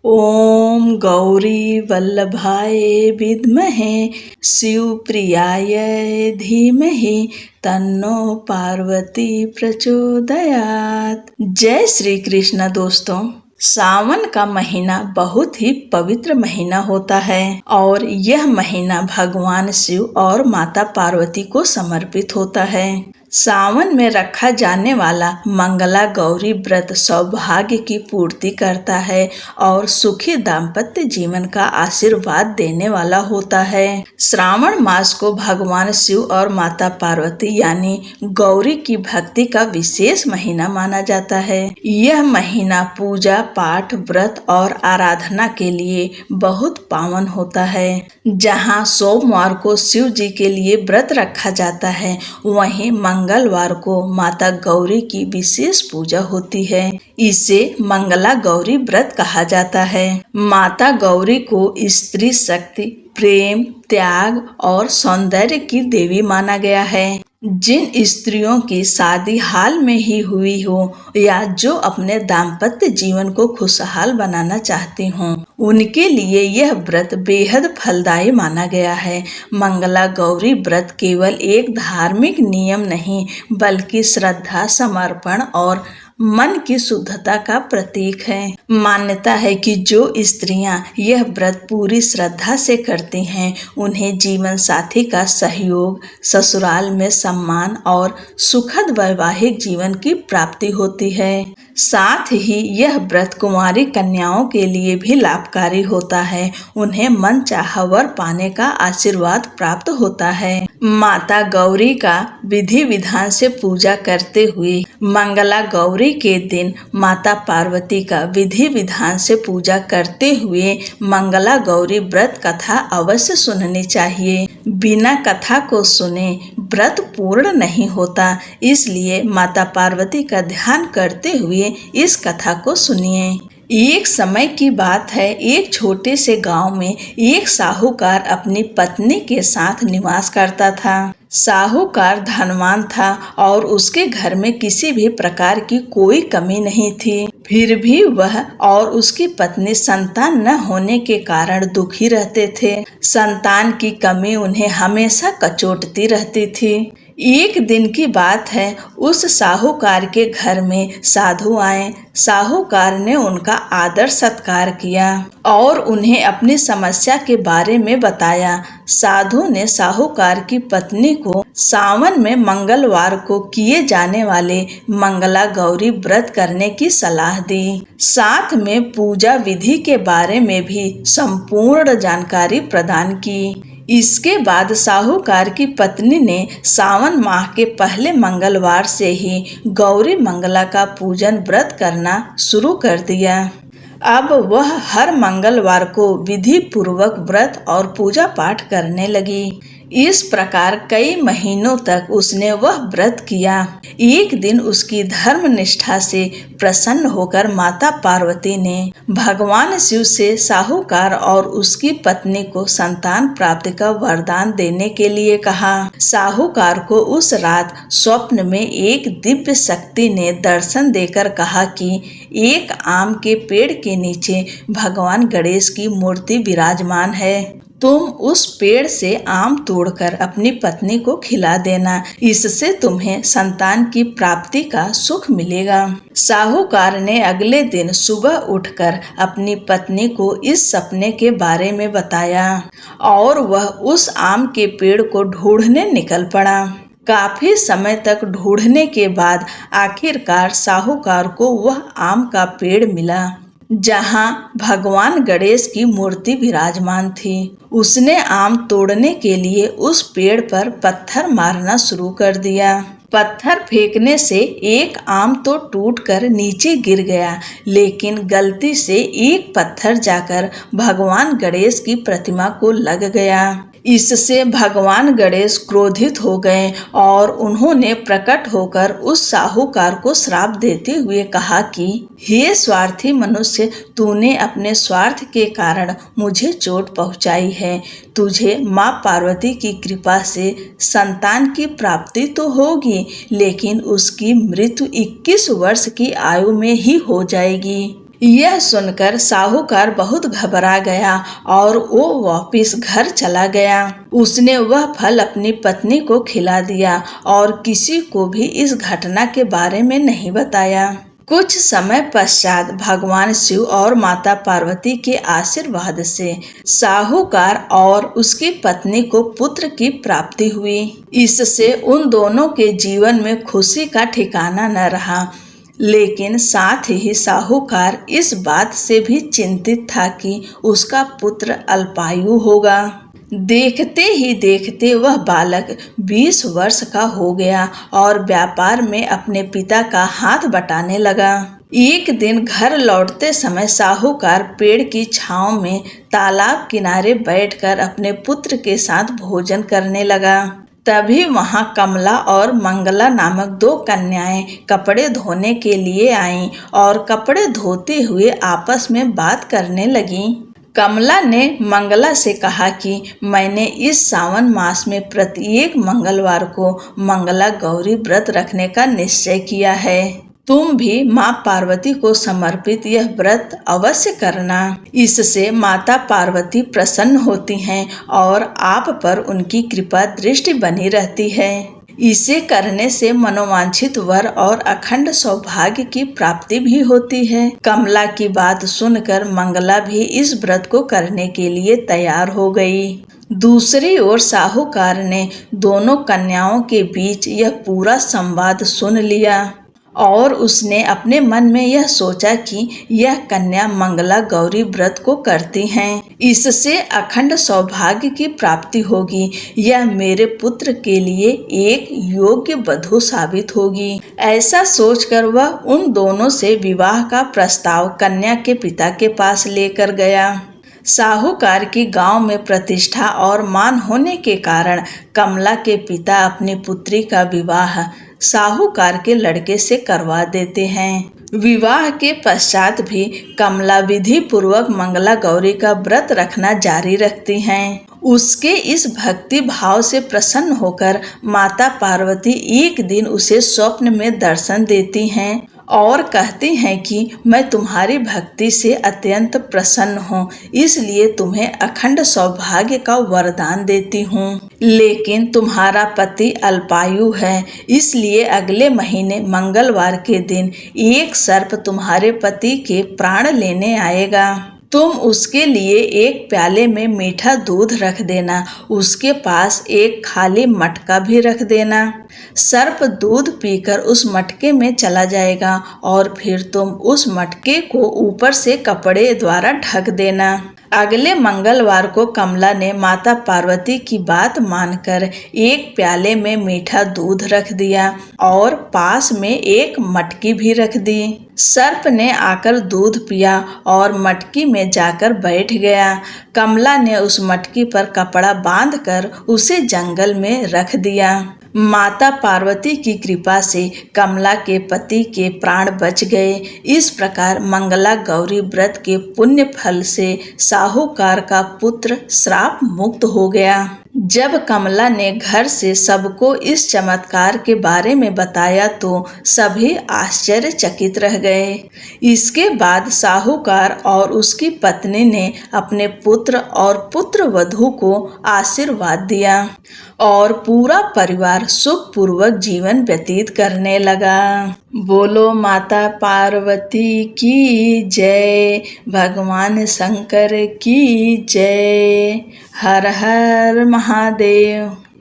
ॐ गौरी वल्लभाय विद्महे शिवप्रियाय धीमहि तन्नो पार्वती प्रचोदयात्। जय श्री कृष्ण। दोस्तों, सावन का महीना बहुत ही पवित्र महीना होता है और यह महीना भगवान शिव और माता पार्वती को समर्पित होता है। सावन में रखा जाने वाला मंगला गौरी व्रत सौभाग्य की पूर्ति करता है और सुखी दाम्पत्य जीवन का आशीर्वाद देने वाला होता है। श्रावण मास को भगवान शिव और माता पार्वती यानी गौरी की भक्ति का विशेष महीना माना जाता है। यह महीना पूजा पाठ, व्रत और आराधना के लिए बहुत पावन होता है। जहाँ सोमवार को शिव जी के लिए व्रत रखा जाता है, वहीं मंगलवार को माता गौरी की विशेष पूजा होती है। इसे मंगला गौरी व्रत कहा जाता है। माता गौरी को स्त्री शक्ति, प्रेम, त्याग और सौंदर्य की देवी माना गया है। जिन स्त्रियों की शादी हाल में ही हुई हो या जो अपने दाम्पत्य जीवन को खुशहाल बनाना चाहती हों, उनके लिए यह व्रत बेहद फलदायी माना गया है। मंगला गौरी व्रत केवल एक धार्मिक नियम नहीं, बल्कि श्रद्धा, समर्पण और मन की शुद्धता का प्रतीक है। मान्यता है कि जो स्त्रियां यह व्रत पूरी श्रद्धा से करती हैं, उन्हें जीवन साथी का सहयोग, ससुराल में सम्मान और सुखद वैवाहिक जीवन की प्राप्ति होती है। साथ ही यह व्रत कुंवारी कन्याओं के लिए भी लाभकारी होता है। उन्हें मनचाहा वर पाने का आशीर्वाद प्राप्त होता है। माता गौरी का विधि विधान से पूजा करते हुए मंगला गौरी के दिन माता पार्वती का विधि विधान से पूजा करते हुए मंगला गौरी व्रत कथा अवश्य सुननी चाहिए। बिना कथा को सुने व्रत पूर्ण नहीं होता, इसलिए माता पार्वती का ध्यान करते हुए इस कथा को सुनिए। एक समय की बात है, एक छोटे से गांव में एक साहूकार अपनी पत्नी के साथ निवास करता था। साहूकार धनवान था और उसके घर में किसी भी प्रकार की कोई कमी नहीं थी। फिर भी वह और उसकी पत्नी संतान न होने के कारण दुखी रहते थे। संतान की कमी उन्हें हमेशा कचोटती रहती थी। एक दिन की बात है, उस साहूकार के घर में साधु आए। साहूकार ने उनका आदर सत्कार किया और उन्हें अपनी समस्या के बारे में बताया। साधु ने साहूकार की पत्नी को सावन में मंगलवार को किए जाने वाले मंगला गौरी व्रत करने की सलाह दी। साथ में पूजा विधि के बारे में भी संपूर्ण जानकारी प्रदान की। इसके बाद साहूकार की पत्नी ने सावन माह के पहले मंगलवार से ही गौरी मंगला का पूजन व्रत करना शुरू कर दिया। अब वह हर मंगलवार को विधि पूर्वक व्रत और पूजा पाठ करने लगी। इस प्रकार कई महीनों तक उसने वह व्रत किया। एक दिन उसकी धर्म निष्ठा से प्रसन्न होकर माता पार्वती ने भगवान शिव से साहूकार और उसकी पत्नी को संतान प्राप्ति का वरदान देने के लिए कहा। साहूकार को उस रात स्वप्न में एक दिव्य शक्ति ने दर्शन देकर कहा कि एक आम के पेड़ के नीचे भगवान गणेश की मूर्ति विराजमान है। तुम उस पेड़ से आम तोड़कर अपनी पत्नी को खिला देना, इससे तुम्हें संतान की प्राप्ति का सुख मिलेगा। साहूकार ने अगले दिन सुबह उठकर अपनी पत्नी को इस सपने के बारे में बताया और वह उस आम के पेड़ को ढूंढने निकल पड़ा। काफी समय तक ढूंढने के बाद आखिरकार साहूकार को वह आम का पेड़ मिला, जहां भगवान गणेश की मूर्ति विराजमान थी। उसने आम तोड़ने के लिए उस पेड़ पर पत्थर मारना शुरू कर दिया। पत्थर फेंकने से एक आम तो टूटकर नीचे गिर गया, लेकिन गलती से एक पत्थर जाकर भगवान गणेश की प्रतिमा को लग गया। इससे भगवान गणेश क्रोधित हो गए और उन्होंने प्रकट होकर उस साहूकार को श्राप देते हुए कहा कि हे स्वार्थी मनुष्य, तूने अपने स्वार्थ के कारण मुझे चोट पहुंचाई है। तुझे माँ पार्वती की कृपा से संतान की प्राप्ति तो होगी, लेकिन उसकी मृत्यु 21 वर्ष की आयु में ही हो जाएगी। यह सुनकर साहूकार बहुत घबरा गया और वो वापिस घर चला गया। उसने वह फल अपनी पत्नी को खिला दिया और किसी को भी इस घटना के बारे में नहीं बताया। कुछ समय पश्चात भगवान शिव और माता पार्वती के आशीर्वाद से साहूकार और उसकी पत्नी को पुत्र की प्राप्ति हुई। इससे उन दोनों के जीवन में खुशी का ठिकाना न रहा, लेकिन साथ ही साहूकार इस बात से भी चिंतित था कि उसका पुत्र अल्पायु होगा। देखते ही देखते वह बालक 20 वर्ष का हो गया और व्यापार में अपने पिता का हाथ बटाने लगा। एक दिन घर लौटते समय साहूकार पेड़ की छांव में तालाब किनारे बैठकर अपने पुत्र के साथ भोजन करने लगा। तभी वहां कमला और मंगला नामक 2 कन्याएं कपड़े धोने के लिए आईं और कपड़े धोते हुए आपस में बात करने लगीं। कमला ने मंगला से कहा कि मैंने इस सावन मास में प्रत्येक मंगलवार को मंगला गौरी व्रत रखने का निश्चय किया है। तुम भी माँ पार्वती को समर्पित यह व्रत अवश्य करना। इससे माता पार्वती प्रसन्न होती हैं और आप पर उनकी कृपा दृष्टि बनी रहती है। इसे करने से मनोवांछित वर और अखंड सौभाग्य की प्राप्ति भी होती है। कमला की बात सुनकर मंगला भी इस व्रत को करने के लिए तैयार हो गई। दूसरी ओर साहूकार ने दोनों कन्याओं के बीच यह पूरा संवाद सुन लिया और उसने अपने मन में यह सोचा कि यह कन्या मंगला गौरी व्रत को करती हैं, इससे अखंड सौभाग्य की प्राप्ति होगी। यह मेरे पुत्र के लिए एक योग्य वधू साबित होगी। ऐसा सोचकर वह उन दोनों से विवाह का प्रस्ताव कन्या के पिता के पास लेकर गया। साहूकार की गांव में प्रतिष्ठा और मान होने के कारण कमला के पिता अपनी पुत्री का विवाह साहूकार के लड़के से करवा देते हैं। विवाह के पश्चात भी कमला विधि पूर्वक मंगला गौरी का व्रत रखना जारी रखती हैं। उसके इस भक्ति भाव से प्रसन्न होकर माता पार्वती एक दिन उसे स्वप्न में दर्शन देती हैं और कहती हैं कि मैं तुम्हारी भक्ति से अत्यंत प्रसन्न हूँ, इसलिए तुम्हें अखंड सौभाग्य का वरदान देती हूँ। लेकिन तुम्हारा पति अल्पायु है, इसलिए अगले महीने मंगलवार के दिन एक सर्प तुम्हारे पति के प्राण लेने आएगा। तुम उसके लिए एक प्याले में मीठा दूध रख देना, उसके पास एक खाली मटका भी रख देना। सर्प दूध पीकर उस मटके में चला जाएगा और फिर तुम उस मटके को ऊपर से कपड़े द्वारा ढक देना। अगले मंगलवार को कमला ने माता पार्वती की बात मानकर एक प्याले में मीठा दूध रख दिया और पास में एक मटकी भी रख दी। सर्प ने आकर दूध पिया और मटकी में जाकर बैठ गया। कमला ने उस मटकी पर कपड़ा बांधकर उसे जंगल में रख दिया। माता पार्वती की कृपा से कमला के पति के प्राण बच गए। इस प्रकार मंगला गौरी व्रत के पुण्य फल से साहूकार का पुत्र श्राप मुक्त हो गया। जब कमला ने घर से सबको इस चमत्कार के बारे में बताया तो सभी आश्चर्यचकित रह गए। इसके बाद साहूकार और उसकी पत्नी ने अपने पुत्र और पुत्रवधू को आशीर्वाद दिया और पूरा परिवार सुखपूर्वक जीवन व्यतीत करने लगा। बोलो माता पार्वती की जय, भगवान शंकर की जय। हर हर महादेव।